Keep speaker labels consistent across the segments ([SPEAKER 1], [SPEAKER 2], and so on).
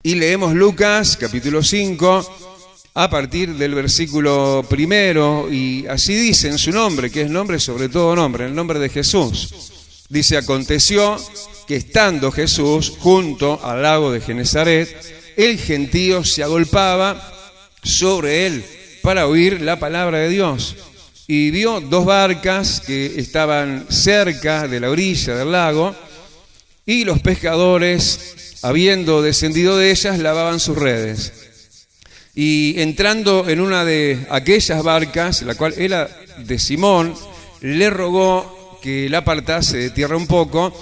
[SPEAKER 1] Y leemos Lucas capítulo 5 a partir del versículo 1, y así dice en su nombre, que es nombre sobre todo nombre, el nombre de Jesús. Dice: aconteció que estando Jesús junto al lago de Genesaret, el gentío se agolpaba sobre él para oír la palabra de Dios. Y vio dos barcas que estaban cerca de la orilla del lago, y los pescadores, habiendo descendido de ellas, lavaban sus redes. Y entrando en una de aquellas barcas, la cual era de Simón, le rogó que la apartase de tierra un poco,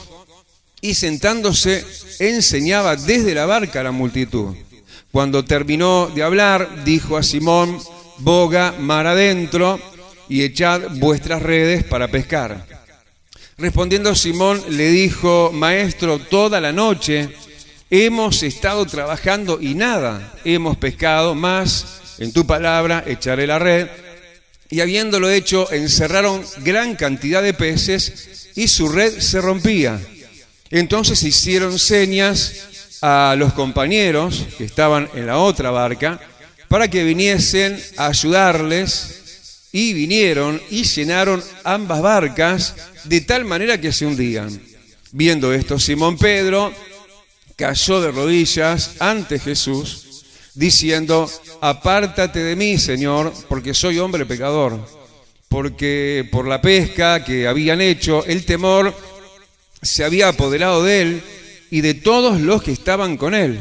[SPEAKER 1] y sentándose enseñaba desde la barca a la multitud. Cuando terminó de hablar, dijo a Simón: boga mar adentro y echad vuestras redes para pescar. Respondiendo Simón le dijo: Maestro, toda la noche hemos estado trabajando y nada hemos pescado, mas en tu palabra echaré la red. Y habiéndolo hecho, encerraron gran cantidad de peces y su red se rompía. Entonces hicieron señas a los compañeros que estaban en la otra barca para que viniesen a ayudarles, y vinieron y llenaron ambas barcas de tal manera que se hundían. Viendo esto, Simón Pedro cayó de rodillas ante Jesús, diciendo: apártate de mí, Señor, porque soy hombre pecador. Porque por la pesca que habían hecho, el temor se había apoderado de él y de todos los que estaban con él,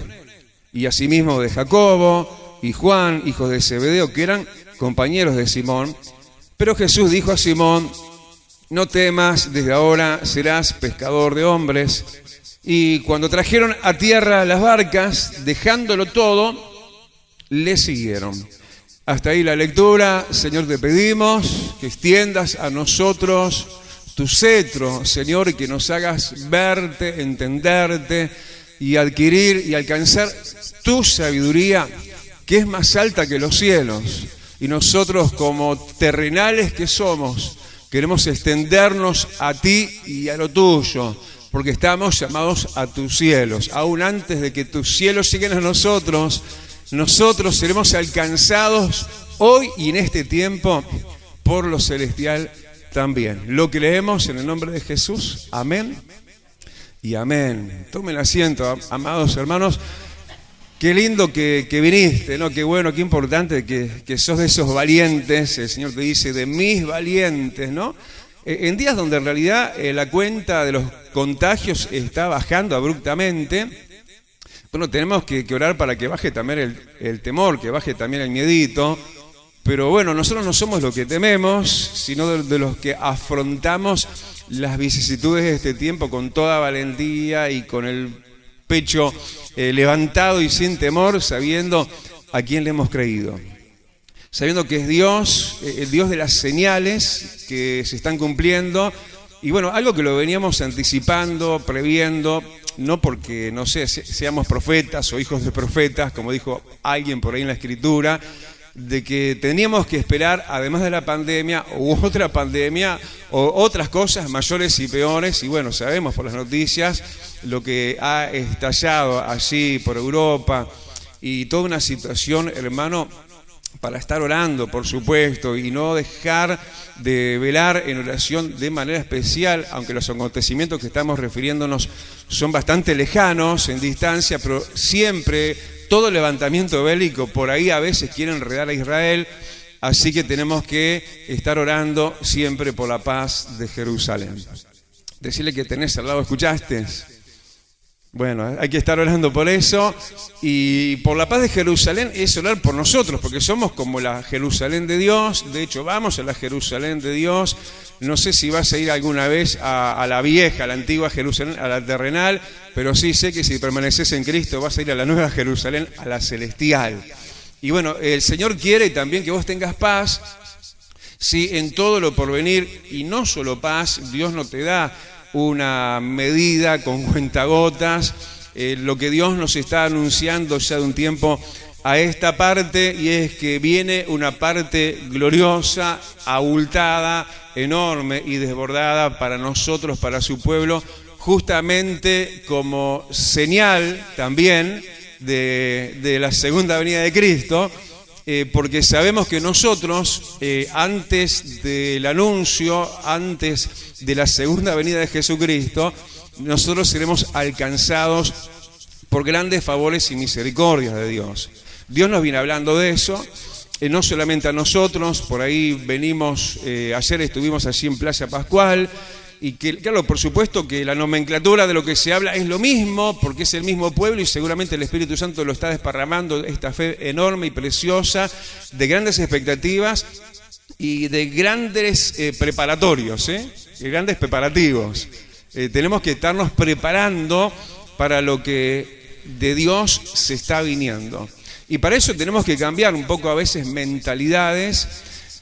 [SPEAKER 1] y asimismo de Jacobo y Juan, hijos de Zebedeo, que eran compañeros de Simón. Pero Jesús dijo a Simón: no temas, desde ahora serás pescador de hombres. Y cuando trajeron a tierra las barcas, dejándolo todo, le siguieron. Hasta ahí la lectura. Señor, te pedimos que extiendas a nosotros tu cetro, Señor, y que nos hagas verte, entenderte y adquirir y alcanzar tu sabiduría, que es más alta que los cielos. Y nosotros, como terrenales que somos, queremos extendernos a ti y a lo tuyo, porque estamos llamados a tus cielos. Aún antes de que tus cielos lleguen a nosotros, nosotros seremos alcanzados hoy y en este tiempo por lo celestial también. Lo que leemos en el nombre de Jesús. Amén y amén. Tomen asiento, amados hermanos. Qué lindo que viniste, ¿no? Qué bueno, qué importante que sos de esos valientes. El Señor te dice: de mis valientes, ¿no? En días donde en realidad la cuenta de los contagios está bajando abruptamente, bueno, tenemos que orar para que baje también el temor, que baje también el miedito. Pero bueno, nosotros no somos los que tememos, sino de los que afrontamos las vicisitudes de este tiempo con toda valentía y con el pecho levantado y sin temor, sabiendo a quién le hemos creído. Sabiendo que es Dios, el Dios de las señales que se están cumpliendo. Y bueno, algo que lo veníamos anticipando, previendo, no porque, no sé, seamos profetas o hijos de profetas, como dijo alguien por ahí en la Escritura, de que teníamos que esperar, además de la pandemia, u otra pandemia, o otras cosas mayores y peores. Y bueno, sabemos por las noticias lo que ha estallado allí por Europa, y toda una situación, hermano, para estar orando, por supuesto, y no dejar de velar en oración de manera especial, aunque los acontecimientos que estamos refiriéndonos son bastante lejanos en distancia, pero siempre todo levantamiento bélico por ahí a veces quiere enredar a Israel, así que tenemos que estar orando siempre por la paz de Jerusalén. Decirle que tenés al lado, ¿escuchaste? Bueno, hay que estar orando por eso, y por la paz de Jerusalén es orar por nosotros, porque somos como la Jerusalén de Dios. De hecho, vamos a la Jerusalén de Dios. No sé si vas a ir alguna vez a la vieja, a la antigua Jerusalén, a la terrenal, pero sí sé que si permaneces en Cristo vas a ir a la nueva Jerusalén, a la celestial. Y bueno, el Señor quiere también que vos tengas paz, sí, en todo lo porvenir, y no solo paz. Dios no te da una medida con cuentagotas. Lo que Dios nos está anunciando ya de un tiempo a esta parte, y es que viene una parte gloriosa, abultada, enorme y desbordada para nosotros, para su pueblo, justamente como señal también de la segunda venida de Cristo, porque sabemos que nosotros, antes del anuncio, antes de la segunda venida de Jesucristo, nosotros seremos alcanzados por grandes favores y misericordias de Dios. Dios nos viene hablando de eso, no solamente a nosotros. Por ahí venimos, ayer estuvimos allí en Playa Pascual, y que, claro, por supuesto que la nomenclatura de lo que se habla es lo mismo, porque es el mismo pueblo y seguramente el Espíritu Santo lo está desparramando, esta fe enorme y preciosa, de grandes expectativas y de grandes preparatorios, de grandes preparativos. Tenemos que estarnos preparando para lo que de Dios se está viniendo. Y para eso tenemos que cambiar un poco a veces mentalidades,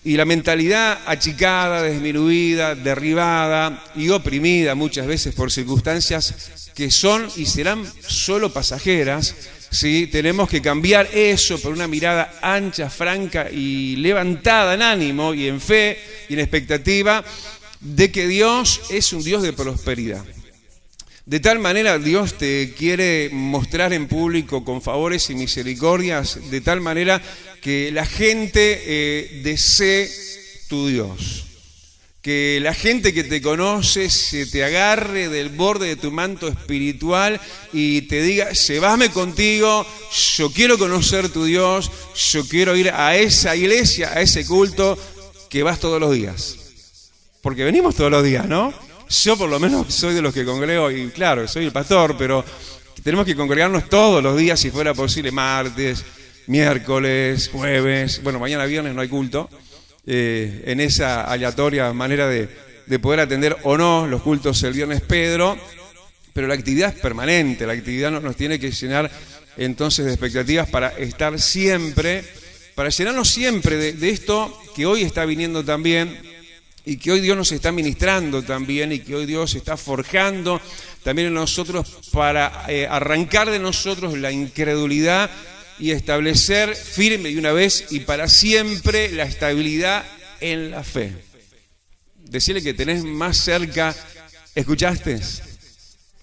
[SPEAKER 1] y la mentalidad achicada, disminuida, derribada y oprimida muchas veces por circunstancias que son y serán solo pasajeras, ¿sí? Tenemos que cambiar eso por una mirada ancha, franca y levantada en ánimo y en fe y en expectativa de que Dios es un Dios de prosperidad. De tal manera Dios te quiere mostrar en público con favores y misericordias, de tal manera que la gente desee tu Dios. Que la gente que te conoce se te agarre del borde de tu manto espiritual y te diga: llévame contigo, yo quiero conocer tu Dios, yo quiero ir a esa iglesia, a ese culto que vas todos los días. Porque venimos todos los días, ¿no? Yo por lo menos soy de los que congrego, y claro, soy el pastor, pero tenemos que congregarnos todos los días, si fuera posible, martes, miércoles, jueves, bueno, mañana viernes no hay culto, en esa aleatoria manera de poder atender o no los cultos el viernes Pedro, pero la actividad es permanente, la actividad nos tiene que llenar entonces de expectativas para estar siempre, para llenarnos siempre de esto que hoy está viniendo también, y que hoy Dios nos está ministrando también, y que hoy Dios está forjando también en nosotros para arrancar de nosotros la incredulidad y establecer firme y una vez y para siempre la estabilidad en la fe. Decirle que tenés más cerca, ¿escuchaste?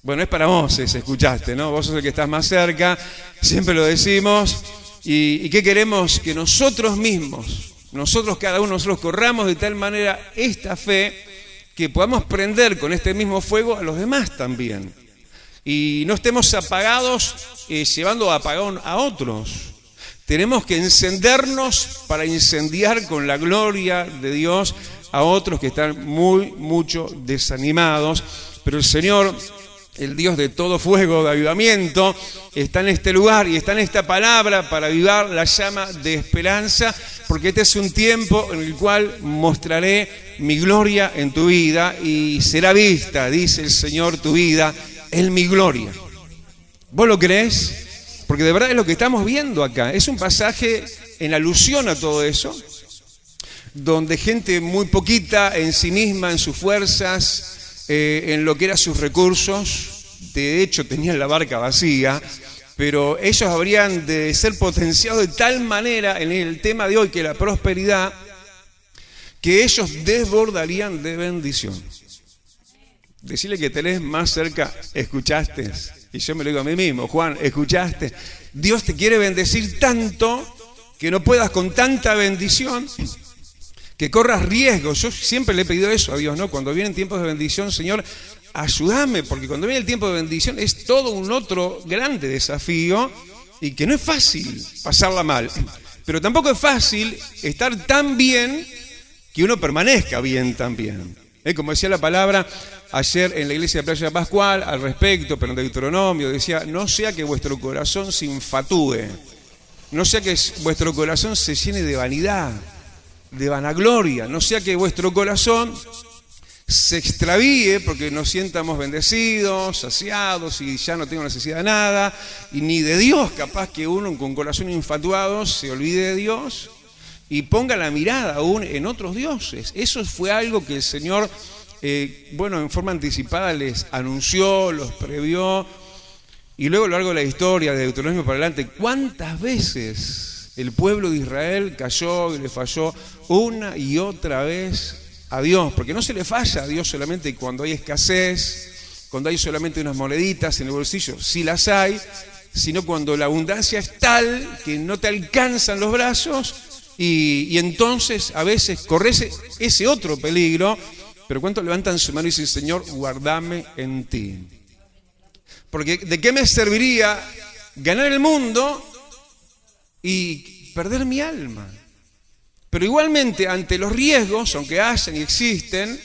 [SPEAKER 1] Bueno, es para vos ese escuchaste, ¿no? Vos sos el que estás más cerca, siempre lo decimos. ¿Y qué queremos? Que nosotros mismos, nosotros cada uno, nosotros corramos de tal manera esta fe que podamos prender con este mismo fuego a los demás también. Y no estemos apagados llevando apagón a otros. Tenemos que encendernos para incendiar con la gloria de Dios a otros que están mucho desanimados. Pero el Señor, el Dios de todo fuego, de avivamiento, está en este lugar y está en esta palabra para avivar la llama de esperanza, porque este es un tiempo en el cual mostraré mi gloria en tu vida y será vista, dice el Señor, tu vida en mi gloria. ¿Vos lo creés? Porque de verdad es lo que estamos viendo acá. Es un pasaje en alusión a todo eso, donde gente muy poquita en sí misma, en sus fuerzas, en lo que eran sus recursos, de hecho tenían la barca vacía, pero ellos habrían de ser potenciados de tal manera en el tema de hoy, que la prosperidad, que ellos desbordarían de bendición. Decirle que tenés más cerca, ¿escuchaste? Y yo me lo digo a mí mismo: Juan, ¿escuchaste? Dios te quiere bendecir tanto que no puedas con tanta bendición, que corras riesgos. Yo siempre le he pedido eso a Dios, ¿no? Cuando vienen tiempos de bendición, Señor, ayúdame, porque cuando viene el tiempo de bendición es todo un otro grande desafío, y que no es fácil pasarla mal, pero tampoco es fácil estar tan bien que uno permanezca bien también. Como decía la palabra ayer en la iglesia de Playa Pascual al respecto, pero en Deuteronomio decía: no sea que vuestro corazón se infatúe, no sea que vuestro corazón se llene de vanidad, de vanagloria, no sea que vuestro corazón se extravíe porque nos sientamos bendecidos, saciados y ya no tengo necesidad de nada, y ni de Dios. Capaz que uno con corazón infatuado se olvide de Dios y ponga la mirada aún en otros dioses. Eso fue algo que el Señor, en forma anticipada les anunció, los previó, y luego a lo largo de la historia, de Deuteronomio para adelante, ¿cuántas veces el pueblo de Israel cayó y le falló una y otra vez a Dios? Porque no se le falla a Dios solamente cuando hay escasez, cuando hay solamente unas moneditas en el bolsillo. Sí las hay, sino cuando la abundancia es tal que no te alcanzan los brazos y entonces a veces corres ese otro peligro. Pero ¿cuántos levantan su mano y dicen, Señor, guardame en ti? Porque ¿de qué me serviría ganar el mundo y perder mi alma? Pero igualmente ante los riesgos, aunque hayan y existen,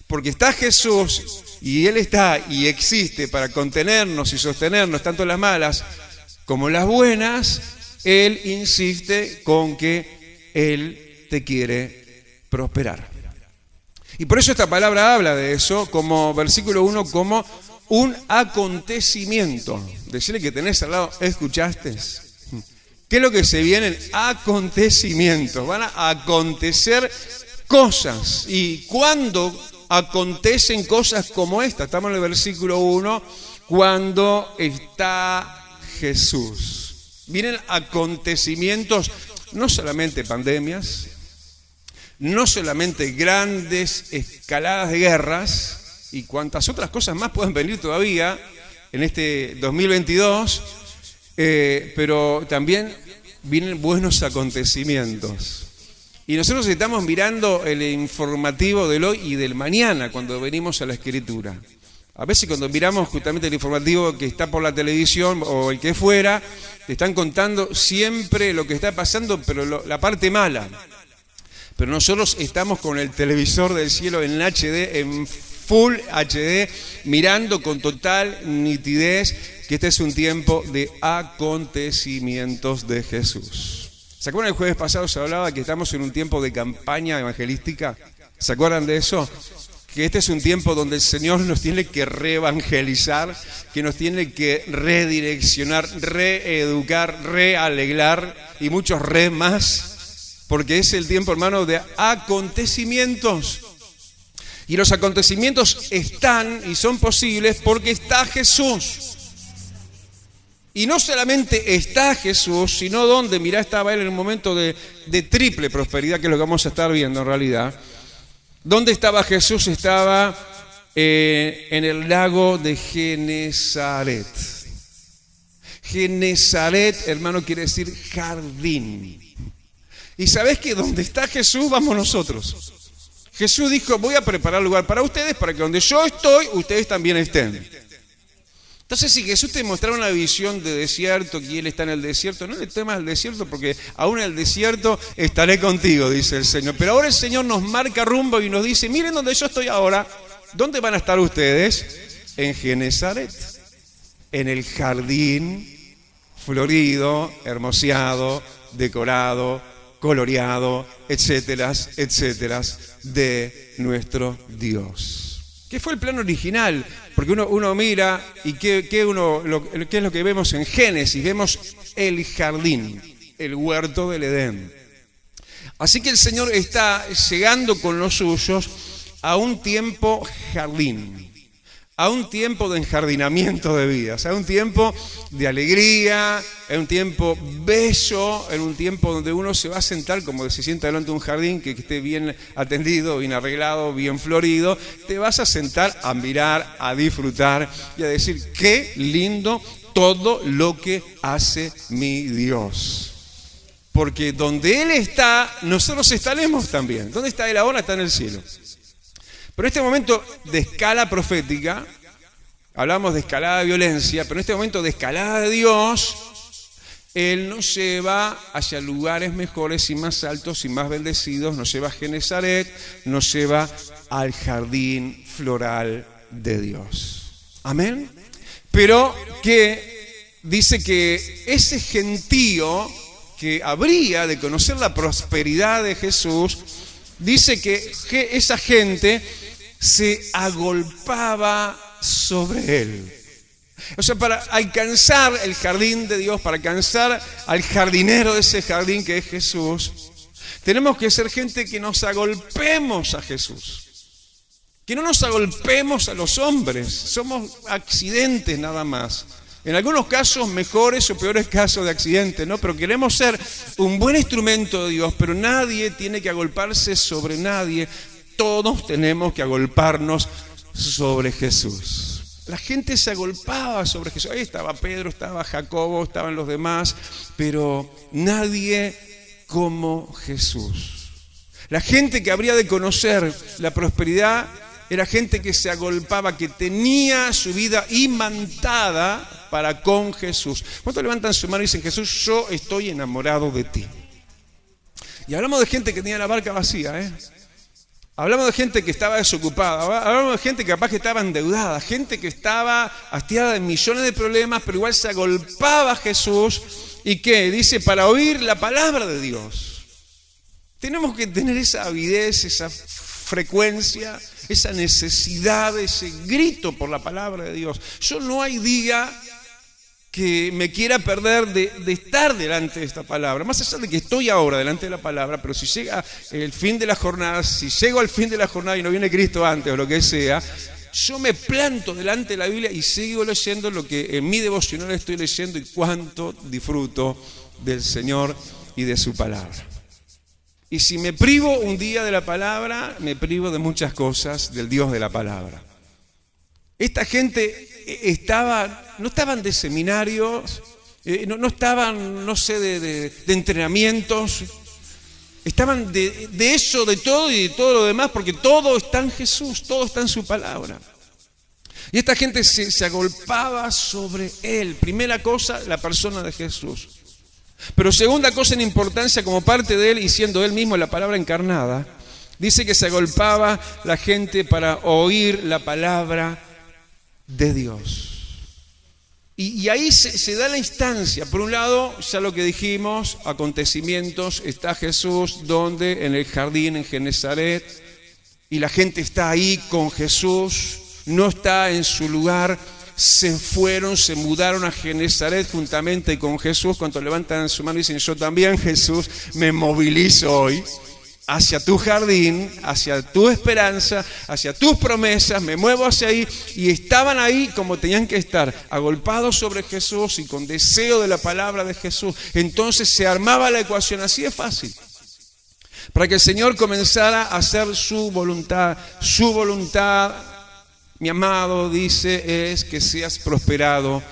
[SPEAKER 1] porque está Jesús y Él está y existe para contenernos y sostenernos tanto las malas como las buenas, Él insiste con que Él te quiere prosperar. Y por eso esta palabra habla de eso, como versículo 1, como un acontecimiento. Decirle que tenés al lado, ¿escuchaste? ¿Qué es lo que se vienen? Acontecimientos. Van a acontecer cosas. ¿Y cuándo acontecen cosas como esta? Estamos en el versículo 1, cuando está Jesús. Vienen acontecimientos, no solamente pandemias, no solamente grandes escaladas de guerras, y cuantas otras cosas más pueden venir todavía en este 2022, pero también vienen buenos acontecimientos. Y nosotros estamos mirando el informativo del hoy y del mañana cuando venimos a la Escritura. A veces cuando miramos justamente el informativo que está por la televisión o el que fuera, te están contando siempre lo que está pasando, pero la parte mala. Pero nosotros estamos con el televisor del cielo en HD, en Full HD, mirando con total nitidez que este es un tiempo de acontecimientos de Jesús. ¿Se acuerdan el jueves pasado se hablaba que estamos en un tiempo de campaña evangelística? ¿Se acuerdan de eso? Que este es un tiempo donde el Señor nos tiene que reevangelizar, que nos tiene que redireccionar, reeducar, realegrar y muchos más, porque es el tiempo, hermano, de acontecimientos. Y los acontecimientos están y son posibles porque está Jesús. Y no solamente está Jesús, sino donde, mirá, estaba Él en un momento de triple prosperidad, que es lo que vamos a estar viendo en realidad. ¿Dónde estaba Jesús? Estaba en el lago de Genesaret. Genesaret, hermano, quiere decir jardín. Y sabés que donde está Jesús, vamos nosotros. Jesús dijo, voy a preparar lugar para ustedes, para que donde yo estoy, ustedes también estén. Entonces, si Jesús te mostrara una visión de desierto, que Él está en el desierto, no le temas al desierto, porque aún en el desierto estaré contigo, dice el Señor. Pero ahora el Señor nos marca rumbo y nos dice, miren donde yo estoy ahora, ¿dónde van a estar ustedes? En Genesaret, en el jardín florido, hermoseado, decorado, coloreado, etcétera, etcétera, de nuestro Dios. ¿Qué fue el plan original? Porque uno mira y ¿qué es lo que vemos en Génesis? Vemos el jardín, el huerto del Edén. Así que el Señor está llegando con los suyos a un tiempo jardín, a un tiempo de enjardinamiento de vidas, a un tiempo de alegría, a un tiempo bello, en un tiempo donde uno se va a sentar, como se sienta delante de un jardín que esté bien atendido, bien arreglado, bien florido, te vas a sentar a mirar, a disfrutar y a decir, qué lindo todo lo que hace mi Dios. Porque donde Él está, nosotros estaremos también. ¿Dónde está Él ahora? Está en el cielo. Pero en este momento de escala profética, hablamos de escalada de violencia, pero en este momento de escalada de Dios, Él nos lleva hacia lugares mejores y más altos y más bendecidos, nos lleva a Genesaret, nos lleva al jardín floral de Dios. Amén. Pero que dice que ese gentío que habría de conocer la prosperidad de Jesús, dice que esa gente se agolpaba sobre Él. O sea, para alcanzar el jardín de Dios, para alcanzar al jardinero de ese jardín que es Jesús, tenemos que ser gente que nos agolpemos a Jesús. Que no nos agolpemos a los hombres. Somos accidentes nada más. En algunos casos mejores o peores casos de accidentes, ¿no? Pero queremos ser un buen instrumento de Dios, pero nadie tiene que agolparse sobre nadie. Todos tenemos que agolparnos sobre Jesús. La gente se agolpaba sobre Jesús. Ahí estaba Pedro, estaba Jacobo, estaban los demás, pero nadie como Jesús. La gente que habría de conocer la prosperidad era gente que se agolpaba, que tenía su vida imantada para con Jesús. ¿Cuántos levantan su mano y dicen: Jesús, yo estoy enamorado de ti? Y hablamos de gente que tenía la barca vacía, Hablamos de gente que estaba desocupada, hablamos de gente que capaz que estaba endeudada, gente que estaba hastiada de millones de problemas, pero igual se agolpaba a Jesús. ¿Y qué? Dice, para oír la palabra de Dios. Tenemos que tener esa avidez, esa frecuencia, esa necesidad, ese grito por la palabra de Dios. Yo no hay día que me quiera perder de estar delante de esta palabra, más allá de que estoy ahora delante de la palabra, pero si llega el fin de la jornada, si llego al fin de la jornada y no viene Cristo antes o lo que sea, yo me planto delante de la Biblia y sigo leyendo lo que en mi devocional estoy leyendo, y cuánto disfruto del Señor y de su palabra. Y si me privo un día de la palabra, me privo de muchas cosas del Dios de la palabra. Esta gente no estaban de seminarios, no estaban, no sé, de entrenamientos. Estaban de eso, de todo y de todo lo demás, porque todo está en Jesús, todo está en su palabra. Y esta gente se agolpaba sobre Él. Primera cosa, la persona de Jesús. Pero segunda cosa en importancia, como parte de Él y siendo Él mismo la palabra encarnada, dice que se agolpaba la gente para oír la palabra de Dios. Y ahí se da la instancia. Por un lado, ya lo que dijimos, acontecimientos, está Jesús, donde en el jardín en Genezaret, y la gente está ahí con Jesús, no está en su lugar, se mudaron a Genezaret juntamente con Jesús. Cuando levantan su mano y dicen: yo también, Jesús, me movilizo hoy hacia tu jardín, hacia tu esperanza, hacia tus promesas, me muevo hacia ahí. Y estaban ahí como tenían que estar, agolpados sobre Jesús y con deseo de la palabra de Jesús. Entonces se armaba la ecuación, así de fácil, para que el Señor comenzara a hacer su voluntad. Su voluntad, mi amado, dice, es que seas prosperado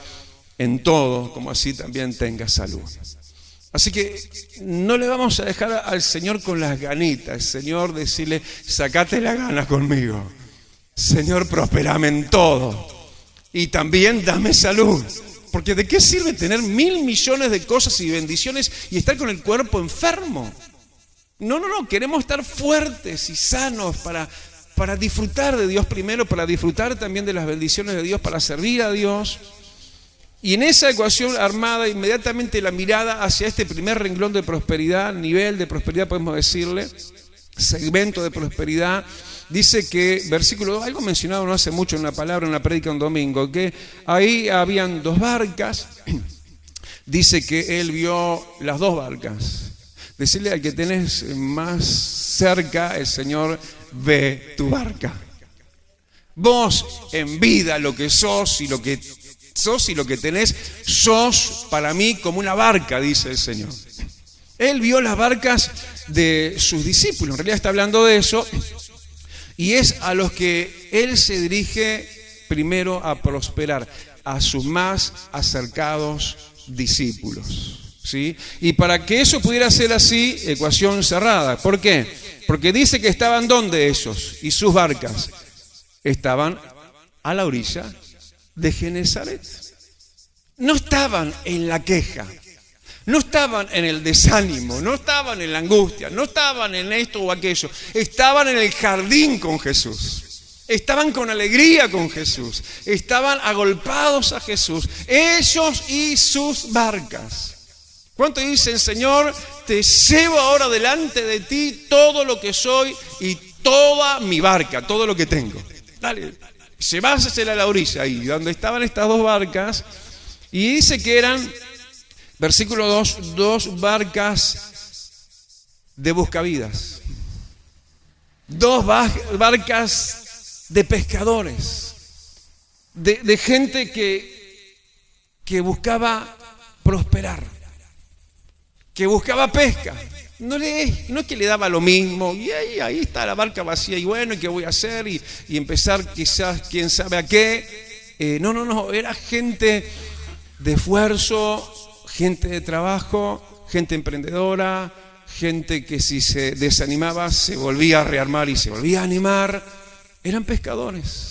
[SPEAKER 1] en todo, como así también tengas salud. Así que no le vamos a dejar al Señor con las ganitas. Señor, decirle: sacate la gana conmigo. Señor, prosperame en todo. Y también dame salud. Porque ¿de qué sirve tener 1.000 millones de cosas y bendiciones y estar con el cuerpo enfermo? No. Queremos estar fuertes y sanos para disfrutar de Dios primero, para disfrutar también de las bendiciones de Dios, para servir a Dios. Y en esa ecuación armada, inmediatamente la mirada hacia este primer renglón de prosperidad, nivel de prosperidad podemos decirle, segmento de prosperidad, dice que, versículo 2, algo mencionado no hace mucho en una palabra, en una prédica un domingo, que ahí habían 2 barcas, dice que él vio las 2 barcas. Decirle al que tenés más cerca: el Señor ve tu barca. Vos en vida, lo que sos y lo que tenés, sos para mí como una barca, dice el Señor. Él vio las barcas de sus discípulos, en realidad está hablando de eso, y es a los que Él se dirige primero a prosperar, a sus más acercados discípulos, ¿sí? Y para que eso pudiera ser así, ecuación cerrada. ¿Por qué? Porque dice que estaban ¿dónde ellos y sus barcas? Estaban a la orilla de Genezaret. No estaban en la queja, no estaban en el desánimo, no estaban en la angustia, no estaban en esto o aquello. Estaban en el jardín con Jesús, estaban con alegría con Jesús, estaban agolpados a Jesús, ellos y sus barcas. ¿Cuánto dicen: Señor, te llevo ahora delante de ti todo lo que soy y toda mi barca, todo lo que tengo? Dale, llevásela a la orilla, ahí donde estaban estas 2 barcas, y dice que eran, versículo 2, 2 barcas de buscavidas, 2 barcas de pescadores, de gente que buscaba prosperar, que buscaba pesca. No es que le daba lo mismo, y ahí está la barca vacía, y bueno, ¿y qué voy a hacer? Y empezar quizás, quién sabe a qué. No, era gente de esfuerzo, gente de trabajo, gente emprendedora, gente que si se desanimaba se volvía a rearmar y se volvía a animar. Eran pescadores.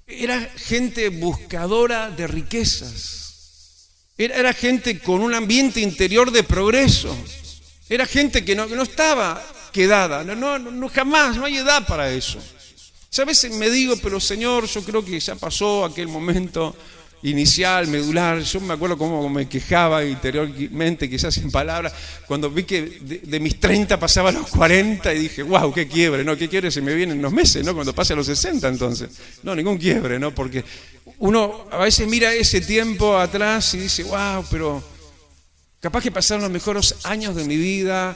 [SPEAKER 1] Era gente buscadora de riquezas. Era gente con un ambiente interior de progreso. Era gente que no estaba quedada. No, jamás, no hay edad para eso. Yo a veces me digo, pero Señor, yo creo que ya pasó aquel momento inicial, medular. Yo me acuerdo cómo me quejaba interiormente, quizás sin palabras, cuando vi que de mis 30 pasaba a los 40 y dije, wow, qué quiebre, ¿no? Qué quiebre se me vienen los meses, ¿no? Cuando pase a los 60 entonces. No, ningún quiebre, ¿no? Porque uno a veces mira ese tiempo atrás y dice, wow, pero capaz que pasaron los mejores años de mi vida.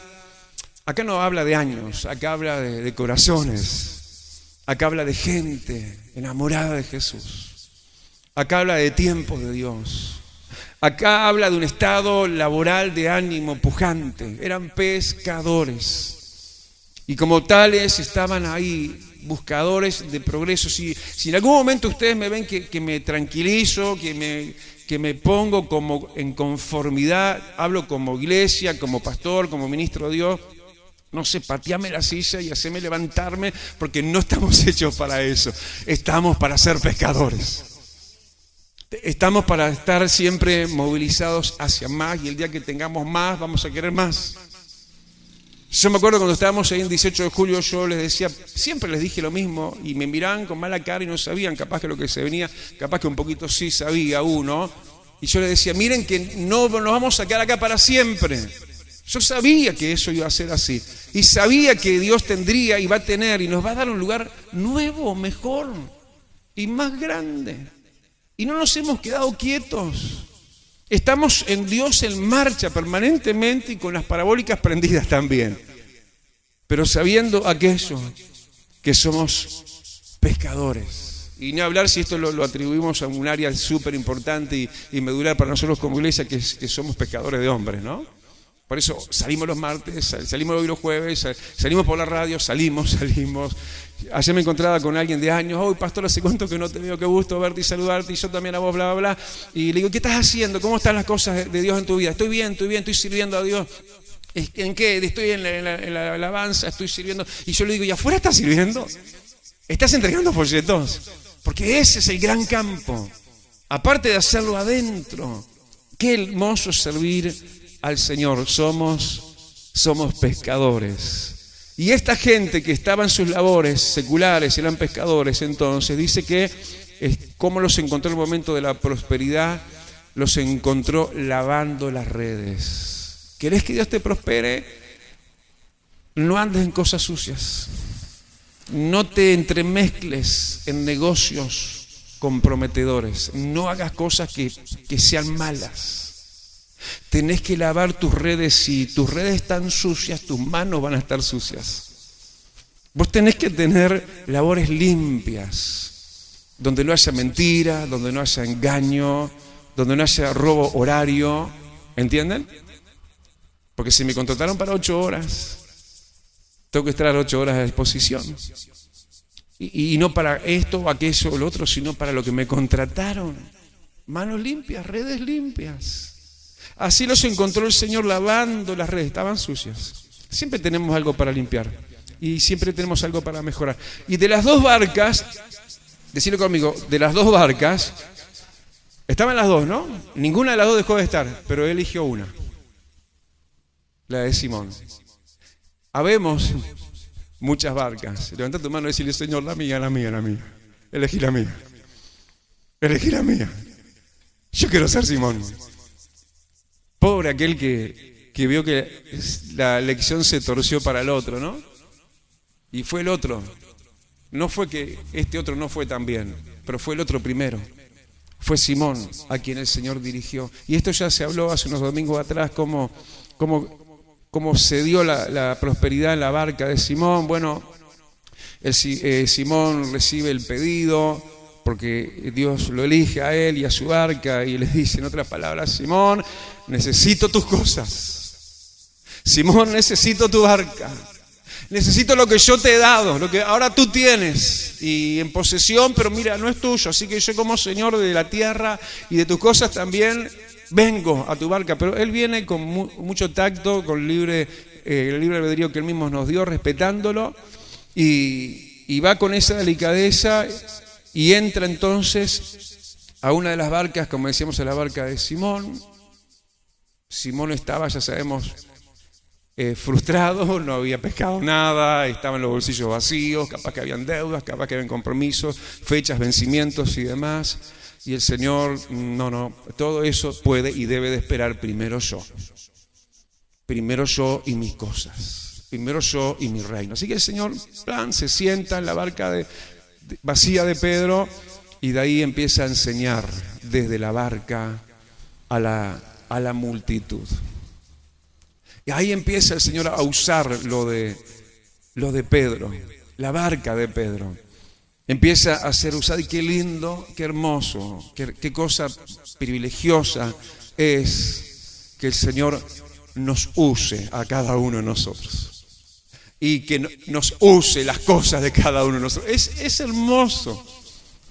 [SPEAKER 1] Acá no habla de años, acá habla de corazones. Acá habla de gente enamorada de Jesús. Acá habla de tiempos de Dios. Acá habla de un estado laboral de ánimo pujante. Eran pescadores. Y como tales estaban ahí, buscadores de progreso. Si en algún momento ustedes me ven que me tranquilizo, que me pongo como en conformidad, hablo como iglesia, como pastor, como ministro de Dios, no sé, pateame la silla y haceme levantarme, porque no estamos hechos para eso. Estamos para ser pescadores. Estamos para estar siempre movilizados hacia más, y el día que tengamos más, vamos a querer más. Yo me acuerdo cuando estábamos ahí en 18 de julio, yo les decía, siempre les dije lo mismo, y me miraban con mala cara y no sabían capaz que lo que se venía, capaz que un poquito sí sabía uno, y yo les decía, miren que no nos vamos a quedar acá para siempre. Yo sabía que eso iba a ser así, y sabía que Dios tendría y va a tener y nos va a dar un lugar nuevo, mejor y más grande. Y no nos hemos quedado quietos. Estamos en Dios en marcha permanentemente y con las parabólicas prendidas también. Pero sabiendo aquello, que somos pescadores. Y ni hablar si esto lo atribuimos a un área súper importante y medular para nosotros como iglesia, que somos pescadores de hombres, ¿no? Por eso salimos los martes, salimos hoy los jueves, salimos por la radio, salimos. Ayer me encontraba con alguien de años, hoy pastor, hace cuánto que no te veo, qué gusto verte y saludarte, y yo también a vos, bla, bla, bla. Y le digo, ¿qué estás haciendo? ¿Cómo están las cosas de Dios en tu vida? Estoy bien, estoy sirviendo a Dios. ¿En qué? Estoy en la alabanza, estoy sirviendo. Y yo le digo, ¿y afuera estás sirviendo? ¿Estás entregando folletos? Porque ese es el gran campo. Aparte de hacerlo adentro, qué hermoso servir al Señor. Somos pescadores. Y esta gente que estaba en sus labores seculares, eran pescadores, entonces dice que cómo los encontró en el momento de la prosperidad, los encontró lavando las redes. ¿Querés que Dios te prospere? No andes en cosas sucias. No te entremezcles en negocios comprometedores. No hagas cosas que sean malas. Tenés que lavar tus redes. Si tus redes están sucias, tus manos van a estar sucias. Vos tenés que tener labores limpias, donde no haya mentira, donde no haya engaño, donde no haya robo horario. ¿Entienden? Porque si me contrataron para 8 horas, tengo que estar 8 horas a disposición. Y no para esto o aquello o lo otro, sino para lo que me contrataron. Manos limpias, redes limpias. Así los encontró el Señor lavando las redes, estaban sucias. Siempre tenemos algo para limpiar y siempre tenemos algo para mejorar. Y de las 2 barcas, decirlo conmigo, de las 2 barcas, estaban las 2, ¿no? Ninguna de las 2 dejó de estar, pero él eligió una, la de Simón. Habemos muchas barcas. Levanta tu mano y decirle, Señor, la mía. Elegí la mía. Yo quiero ser Simón. Pobre aquel que vio que la elección se torció para el otro, ¿no? Y fue el otro. No fue que este otro no fue tan bien, pero fue el otro primero. Fue Simón a quien el Señor dirigió. Y esto ya se habló hace unos domingos atrás, cómo se dio la prosperidad en la barca de Simón. Bueno, Simón recibe el pedido, porque Dios lo elige a él y a su barca y le dice en otras palabras, Simón, necesito tus cosas. Simón, necesito tu barca. Necesito lo que yo te he dado, lo que ahora tú tienes y en posesión, pero mira, no es tuyo. Así que yo como Señor de la tierra y de tus cosas también vengo a tu barca. Pero Él viene con mucho tacto, con el libre albedrío que Él mismo nos dio, respetándolo, y va con esa delicadeza y entra entonces a una de las barcas, como decíamos, a la barca de Simón. Simón estaba, ya sabemos, frustrado, no había pescado nada, estaban los bolsillos vacíos, capaz que habían deudas, capaz que habían compromisos, fechas, vencimientos y demás. Y el Señor, no, todo eso puede y debe de esperar primero yo. Primero yo y mis cosas. Primero yo y mi reino. Así que el Señor se sienta en la barca vacía de Pedro y de ahí empieza a enseñar desde la barca a la multitud. Y ahí empieza el Señor a usar lo de Pedro, la barca de Pedro. Empieza a ser usada y qué lindo, qué hermoso, qué cosa privilegiosa es que el Señor nos use a cada uno de nosotros. Y que nos use las cosas de cada uno de nosotros. Es hermoso.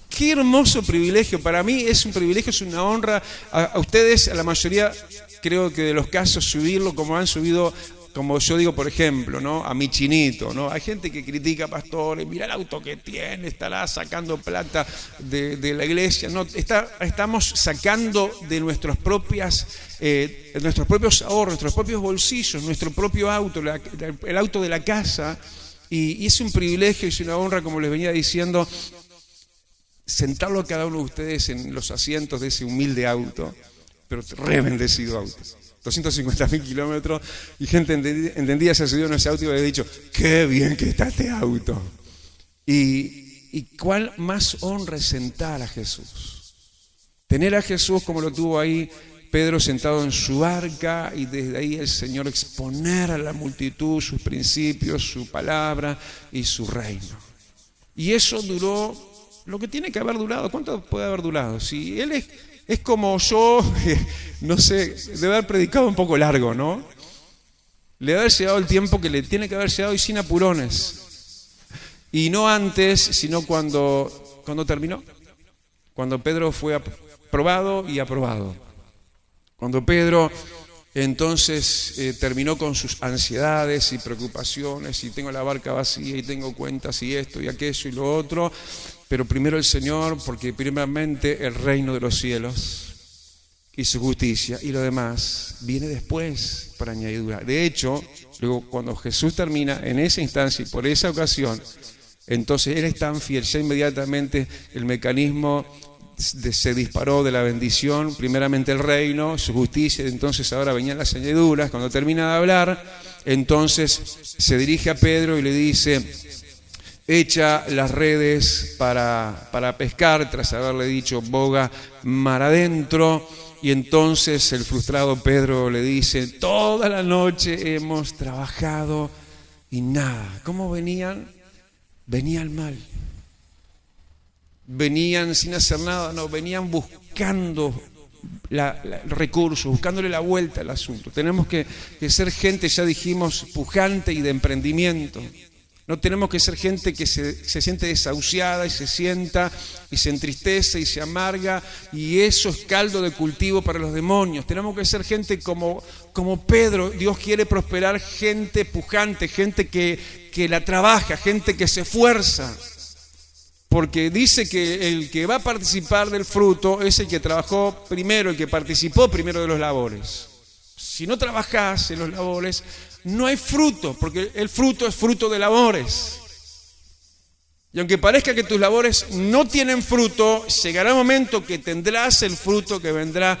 [SPEAKER 1] Qué hermoso privilegio. Para mí es un privilegio, es una honra. A ustedes, a la mayoría, creo que de los casos, subirlo como han subido, como yo digo, por ejemplo, ¿no? A mi Chinito, ¿no? Hay gente que critica a pastores, mira el auto que tiene, estará sacando plata de la iglesia. No, estamos sacando de nuestros propios ahorros, nuestros propios bolsillos, nuestro propio auto, el auto de la casa, y es un privilegio y es una honra, como les venía diciendo, sentarlo a cada uno de ustedes en los asientos de ese humilde auto, pero re bendecido auto. 250.000 kilómetros, y gente entendía, se ha subido en ese auto y había dicho, qué bien que está este auto. Y cuál más honra es sentar a Jesús. Tener a Jesús como lo tuvo ahí Pedro sentado en su barca, y desde ahí el Señor exponer a la multitud sus principios, su palabra y su reino. Y eso duró lo que tiene que haber durado. ¿Cuánto puede haber durado? Si Él es como yo, no sé, debe haber predicado un poco largo, ¿no? Le debe haber llegado el tiempo que le tiene que haber llegado y sin apurones. Y no antes, sino cuando terminó. Cuando Pedro fue aprobado y aprobado. Cuando Pedro entonces terminó con sus ansiedades y preocupaciones, y tengo la barca vacía y tengo cuentas y esto y aquello y lo otro. Pero primero el Señor, porque primeramente el reino de los cielos y su justicia, y lo demás viene después para añadidura. De hecho, luego cuando Jesús termina en esa instancia y por esa ocasión, entonces Él es tan fiel, ya inmediatamente el mecanismo se disparó de la bendición, primeramente el reino, su justicia, entonces ahora venían las añadiduras. Cuando termina de hablar, entonces se dirige a Pedro y le dice, echa las redes para pescar, tras haberle dicho boga mar adentro. Y entonces el frustrado Pedro le dice, toda la noche hemos trabajado y nada. ¿Cómo venían? Venían mal. Venían sin hacer nada, no, venían buscando recursos, buscándole la vuelta al asunto. Tenemos que ser gente, ya dijimos, pujante y de emprendimiento. No tenemos que ser gente que se siente desahuciada y se sienta y se entristece y se amarga, y eso es caldo de cultivo para los demonios. Tenemos que ser gente como Pedro. Dios quiere prosperar gente pujante, gente que la trabaja, gente que se esfuerza. Porque dice que el que va a participar del fruto es el que trabajó primero, el que participó primero de los labores. Si no trabajás en los labores, no hay fruto, porque el fruto es fruto de labores. Y aunque parezca que tus labores no tienen fruto, llegará el momento que tendrás el fruto que vendrá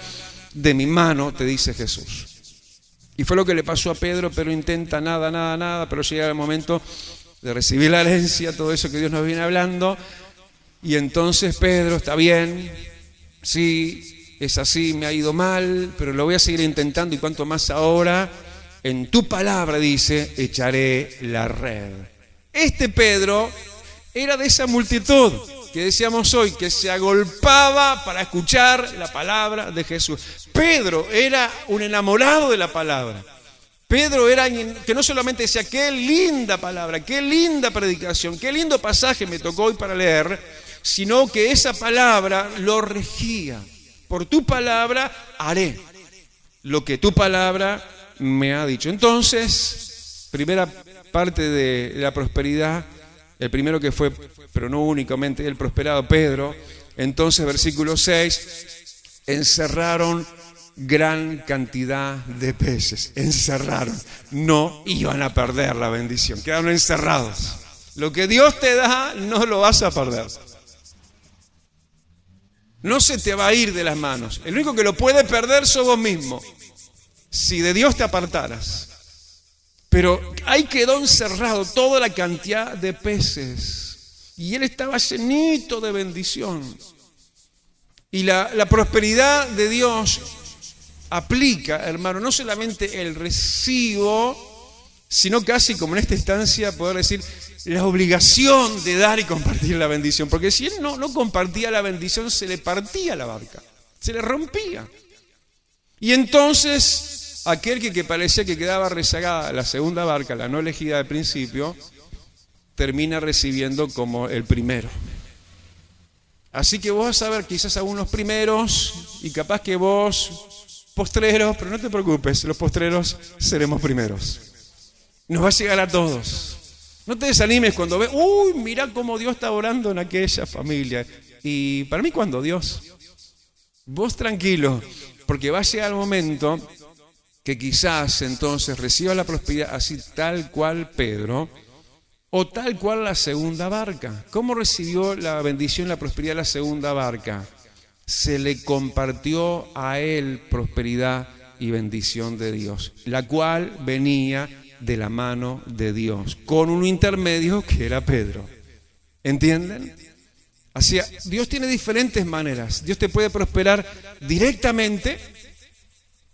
[SPEAKER 1] de mi mano, te dice Jesús. Y fue lo que le pasó a Pedro. Pero intenta nada, pero llega el momento de recibir la herencia, todo eso que Dios nos viene hablando. Y entonces Pedro, está bien, sí, es así, me ha ido mal, pero lo voy a seguir intentando, y cuanto más ahora, en tu palabra, dice, echaré la red. Este Pedro era de esa multitud que decíamos hoy, que se agolpaba para escuchar la palabra de Jesús. Pedro era un enamorado de la palabra. Pedro era que no solamente decía, qué linda palabra, qué linda predicación, qué lindo pasaje me tocó hoy para leer, sino que esa palabra lo regía. Por tu palabra haré lo que tu palabra me ha dicho. Entonces, primera parte de la prosperidad, el primero que fue, pero no únicamente el prosperado, Pedro. Entonces, versículo 6, encerraron gran cantidad de peces. Encerraron. No iban a perder la bendición. Quedaron encerrados. Lo que Dios te da, no lo vas a perder. No se te va a ir de las manos. El único que lo puede perder sos vos mismo, si de Dios te apartaras. Pero ahí quedó encerrado toda la cantidad de peces. Y él estaba llenito de bendición. Y la prosperidad de Dios aplica, hermano, no solamente el recibo, sino casi como en esta instancia poder decir la obligación de dar y compartir la bendición. Porque si él no compartía la bendición, se le partía la barca, se le rompía. Y entonces aquel que parecía que quedaba rezagada, la segunda barca, la no elegida al principio, termina recibiendo como el primero. Así que vos vas a ver quizás algunos primeros y capaz que vos postreros, pero no te preocupes, los postreros seremos primeros. Nos va a llegar a todos. No te desanimes cuando ves, uy, mira cómo Dios está orando en aquella familia. Y para mí, ¿cuándo Dios? Vos tranquilo, porque va a llegar el momento que quizás entonces reciba la prosperidad así tal cual Pedro, o tal cual la segunda barca. ¿Cómo recibió la bendición, la prosperidad de la segunda barca? Se le compartió a él prosperidad y bendición de Dios, la cual venía de la mano de Dios, con un intermedio que era Pedro. ¿Entienden? Así, Dios tiene diferentes maneras. Dios te puede prosperar directamente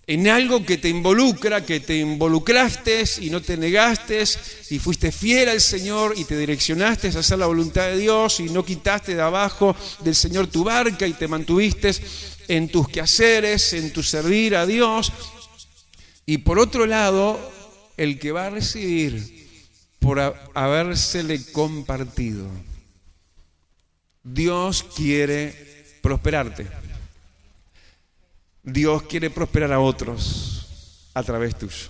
[SPEAKER 1] en algo que te involucra, que te involucraste y no te negaste y fuiste fiel al Señor y te direccionaste a hacer la voluntad de Dios y no quitaste de abajo del Señor tu barca y te mantuviste en tus quehaceres, en tu servir a Dios. Y por otro lado, el que va a recibir por habérsele compartido. Dios quiere prosperarte. Dios quiere prosperar a otros a través tuyo.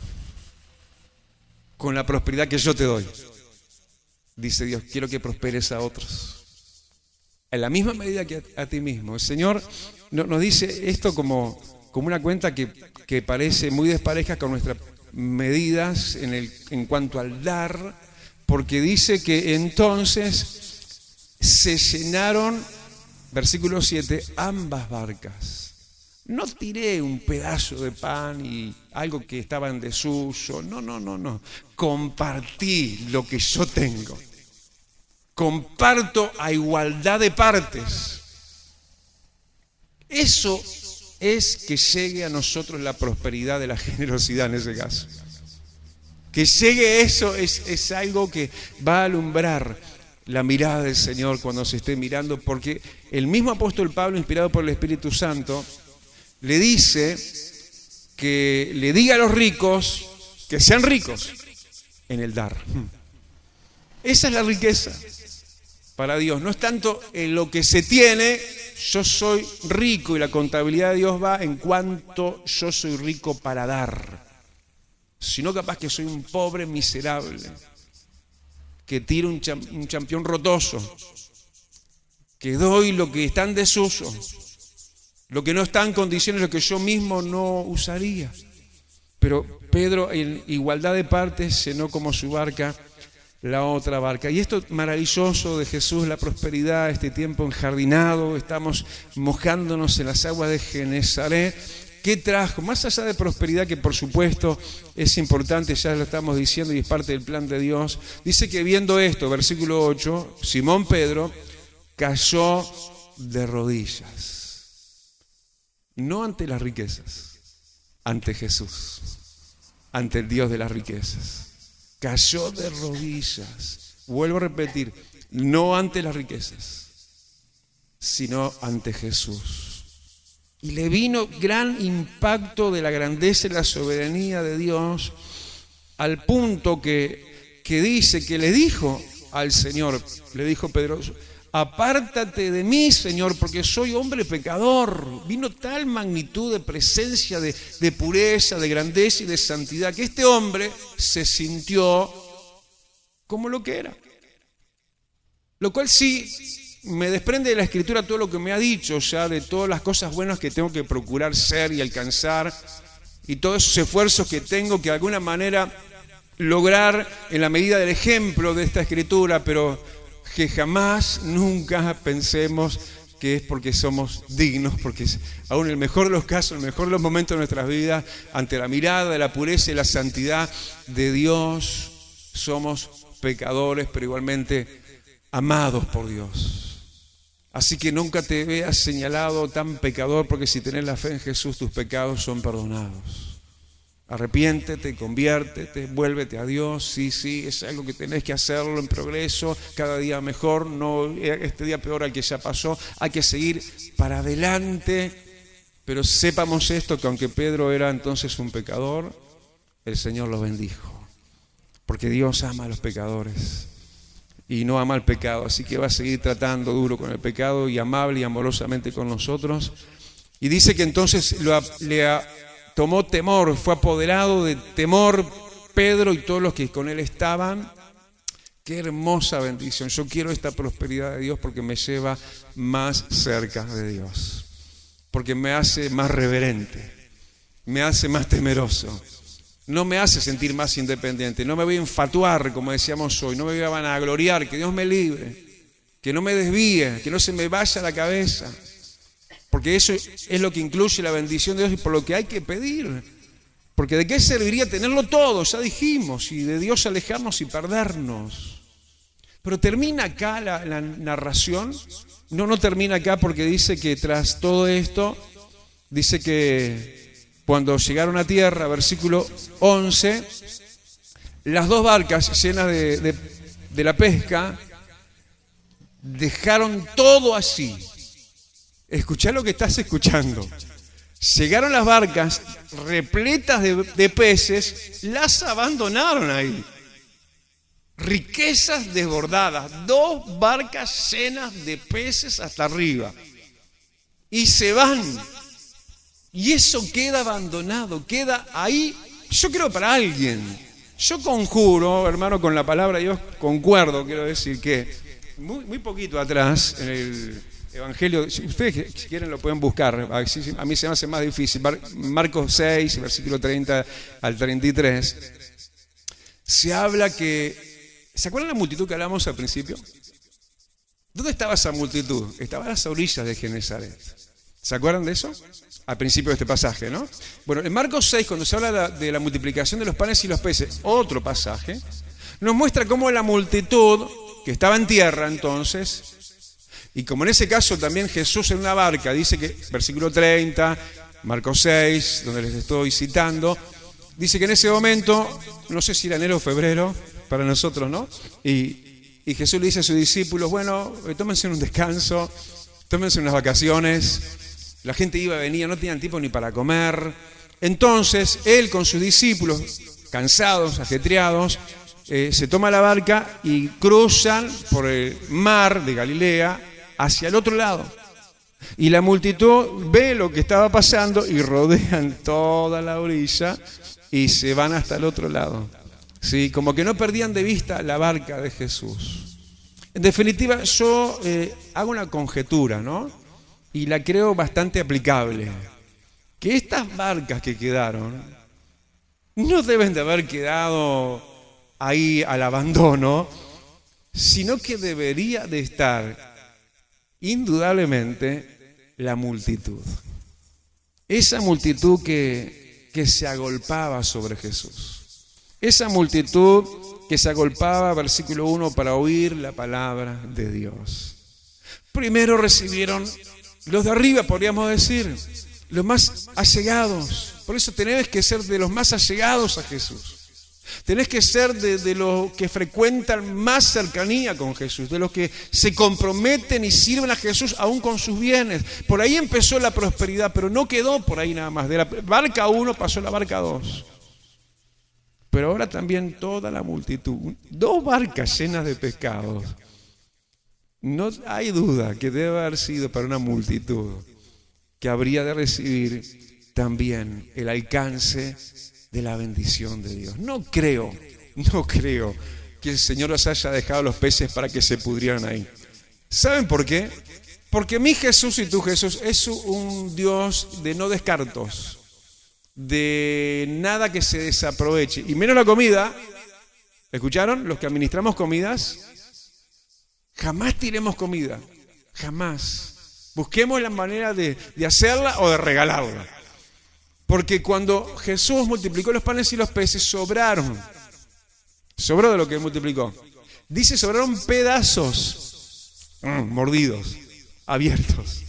[SPEAKER 1] Con la prosperidad que yo te doy. Dice Dios, quiero que prosperes a otros. En la misma medida que a ti mismo. El Señor nos dice esto como una cuenta que parece muy despareja con nuestras medidas en cuanto al dar, porque dice que entonces se llenaron, versículo 7, ambas barcas. No tiré un pedazo de pan y algo que estaba en desuso. No. Compartí lo que yo tengo. Comparto a igualdad de partes. Eso es que llegue a nosotros la prosperidad de la generosidad en ese caso. Que llegue eso es algo que va a alumbrar la mirada del Señor cuando se esté mirando, porque el mismo apóstol Pablo, inspirado por el Espíritu Santo, le dice que le diga a los ricos que sean ricos en el dar. Esa es la riqueza para Dios. No es tanto en lo que se tiene, yo soy rico y la contabilidad de Dios va en cuanto yo soy rico para dar, sino capaz que soy un pobre miserable que tiro un champión rotoso, que doy lo que está en desuso, lo que no está en condiciones, lo que yo mismo no usaría. Pero Pedro, en igualdad de partes, llenó como su barca la otra barca. Y esto maravilloso de Jesús, la prosperidad, este tiempo enjardinado, estamos mojándonos en las aguas de Genesaret. ¿Qué trajo? Más allá de prosperidad, que por supuesto es importante, ya lo estamos diciendo y es parte del plan de Dios. Dice que viendo esto, versículo 8, Simón Pedro cayó de rodillas. No ante las riquezas, ante Jesús, ante el Dios de las riquezas. Cayó de rodillas. Vuelvo a repetir, no ante las riquezas, sino ante Jesús. Y le vino gran impacto de la grandeza y la soberanía de Dios, al punto que dice que le dijo al Señor, le dijo Pedro: apártate de mí, Señor, porque soy hombre pecador. Vino tal magnitud de presencia, de pureza, de grandeza y de santidad, que este hombre se sintió como lo que era. Lo cual sí me desprende de la Escritura todo lo que me ha dicho ya, de todas las cosas buenas que tengo que procurar ser y alcanzar, y todos esos esfuerzos que tengo que de alguna manera lograr en la medida del ejemplo de esta Escritura, pero que jamás, nunca pensemos que es porque somos dignos, porque aún en el mejor de los casos, en el mejor de los momentos de nuestras vidas, ante la mirada de la pureza y la santidad de Dios, somos pecadores, pero igualmente amados por Dios. Así que nunca te veas señalado tan pecador, porque si tenés la fe en Jesús, tus pecados son perdonados. Arrepiéntete, conviértete, vuélvete a Dios. Sí, es algo que tenés que hacerlo en progreso, cada día mejor, no este día peor al que ya pasó. Hay que seguir para adelante, pero sepamos esto, que aunque Pedro era entonces un pecador, el Señor lo bendijo, porque Dios ama a los pecadores y no ama el pecado, así que va a seguir tratando duro con el pecado y amable y amorosamente con nosotros. Y dice que entonces tomó temor, fue apoderado de temor Pedro y todos los que con él estaban. Qué hermosa bendición. Yo quiero esta prosperidad de Dios porque me lleva más cerca de Dios, porque me hace más reverente, me hace más temeroso, no me hace sentir más independiente, no me voy a enfatuar, como decíamos hoy, no me voy a vanagloriar, que Dios me libre, que no me desvíe, que no se me vaya la cabeza. Porque eso es lo que incluye la bendición de Dios y por lo que hay que pedir. Porque ¿de qué serviría tenerlo todo? Ya dijimos, y de Dios alejarnos y perdernos. Pero termina acá la narración. No termina acá, porque dice que tras todo esto, dice que cuando llegaron a tierra, versículo 11, las dos barcas llenas de la pesca dejaron todo así. Escuchá lo que estás escuchando. Llegaron las barcas repletas de peces, las abandonaron ahí. Riquezas desbordadas, 2 barcas llenas de peces hasta arriba. Y se van. Y eso queda abandonado, queda ahí. Yo creo para alguien. Yo conjuro, hermano, con la palabra de Dios, concuerdo, quiero decir que muy poquito atrás, en el Evangelio, si ustedes si quieren lo pueden buscar, a mí se me hace más difícil, Marcos 6, versículo 30 al 33, se habla que, ¿se acuerdan la multitud que hablamos al principio? ¿Dónde estaba esa multitud? Estaba a las orillas de Genesaret. ¿Se acuerdan de eso? Al principio de este pasaje, ¿no? Bueno, en Marcos 6, cuando se habla de la multiplicación de los panes y los peces, otro pasaje, nos muestra cómo la multitud, que estaba en tierra entonces, y como en ese caso también Jesús en una barca, dice que, versículo 30, Marcos 6, donde les estoy citando, dice que en ese momento, no sé si era enero o febrero, para nosotros, ¿no? Y Jesús le dice a sus discípulos, bueno, tómense un descanso, tómense unas vacaciones. La gente iba y venía, no tenían tiempo ni para comer. Entonces, él con sus discípulos, cansados, ajetreados, se toma la barca y cruzan por el mar de Galilea hacia el otro lado. Y la multitud ve lo que estaba pasando y rodean toda la orilla y se van hasta el otro lado. Sí, como que no perdían de vista la barca de Jesús. En definitiva, yo hago una conjetura, ¿no? Y la creo bastante aplicable. Que estas barcas que quedaron no deben de haber quedado ahí al abandono, sino que debería de estar indudablemente la multitud. Esa multitud que se agolpaba sobre Jesús. Esa multitud que se agolpaba, versículo 1, para oír la palabra de Dios. Primero recibieron los de arriba, podríamos decir, los más allegados. Por eso tenés que ser de los más allegados a Jesús. Tenés que ser de los que frecuentan más cercanía con Jesús, de los que se comprometen y sirven a Jesús aún con sus bienes. Por ahí empezó la prosperidad, pero no quedó por ahí nada más. De la barca 1 pasó a la barca 2. pero ahora también toda la multitud. 2 barcas llenas de pescados. No hay duda que debe haber sido para una multitud que habría de recibir también el alcance de la bendición de Dios. No creo que el Señor los haya dejado los peces para que se pudrieran ahí. ¿Saben por qué? Porque mi Jesús y tu Jesús es un Dios de no descartos, de nada que se desaproveche, y menos la comida. ¿Escucharon? Los que administramos comidas, jamás tiremos comida, jamás. Busquemos la manera de hacerla o de regalarla. Porque cuando Jesús multiplicó los panes y los peces, sobró de lo que multiplicó. Dice, sobraron pedazos, mordidos, abiertos.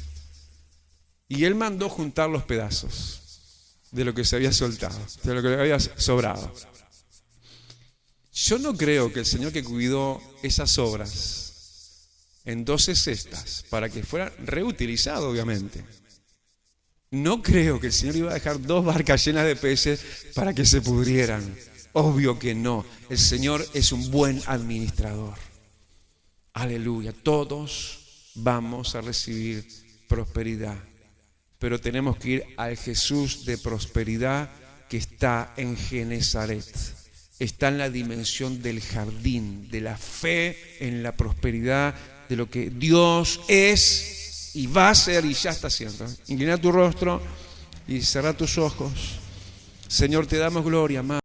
[SPEAKER 1] Y Él mandó juntar los pedazos de lo que se había soltado, de lo que había sobrado. Yo no creo que el Señor, que cuidó esas sobras en 12 cestas para que fueran reutilizadas, obviamente, no creo que el Señor iba a dejar 2 barcas llenas de peces para que se pudrieran. Obvio que no. El Señor es un buen administrador. Aleluya. Todos vamos a recibir prosperidad, pero tenemos que ir al Jesús de prosperidad que está en Genezaret. Está en la dimensión del jardín, de la fe en la prosperidad, de lo que Dios es y va a ser y ya está haciendo. Inclina tu rostro y cerra tus ojos. Señor, te damos gloria, amado.